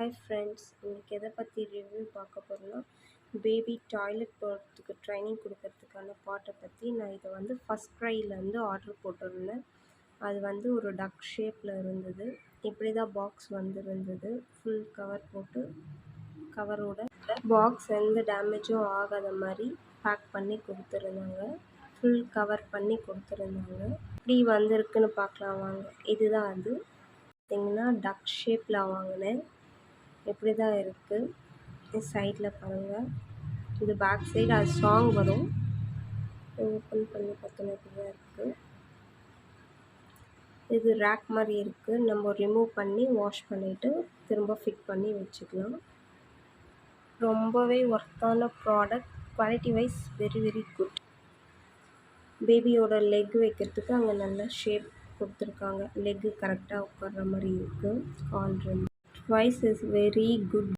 Hi friends, இன்றைக்கி எதை பற்றி ரிவ்யூ பார்க்க போகிறோன்னா பேபி டாய்லெட் போகிறதுக்கு ட்ரைனிங் கொடுக்கறதுக்கான பாட்டை பற்றி. நான் இதை வந்து ஃபஸ்ட் ட்ரைலேருந்து ஆர்டர் போட்டிருந்தேன். அது ஒரு டக் ஷேப்பில் இருந்தது. இப்படி தான் பாக்ஸ் இருந்தது. ஃபுல் கவர் போட்டு கவரோட பாக்ஸ் எந்த டேமேஜும் ஆகாத மாதிரி பேக் பண்ணி கொடுத்துருந்தாங்க. ஃபுல் கவர் பண்ணி கொடுத்துருந்தாங்க. இப்படி வந்திருக்குன்னு பார்க்கலாம் வாங்க. இதுதான் அது பார்த்திங்கன்னா டக் ஷேப்பில் வாங்கினேன். இப்படி தான் இருக்குது. இது சைடில் பாருங்கள். இது பேக் சைடு அது சாங் வரும். ஓப்பன் பண்ணி பார்த்தோன்னா இப்படி தான் இருக்குது. இது ரேக் மாதிரி இருக்குது. நம்ம ரிமூவ் பண்ணி வாஷ் பண்ணிவிட்டு திரும்ப ஃபிட் பண்ணி வச்சுக்கலாம். ரொம்பவே ஒர்த்தான product. Quality wise very good. பேபியோட லெக் வைக்கிறதுக்கு அங்கே நல்ல ஷேப் கொடுத்துருக்காங்க. லெக்கு கரெக்டாக உட்கார்ற மாதிரி இருக்குது. கால் வைஸ் இஸ் வெரி குட்.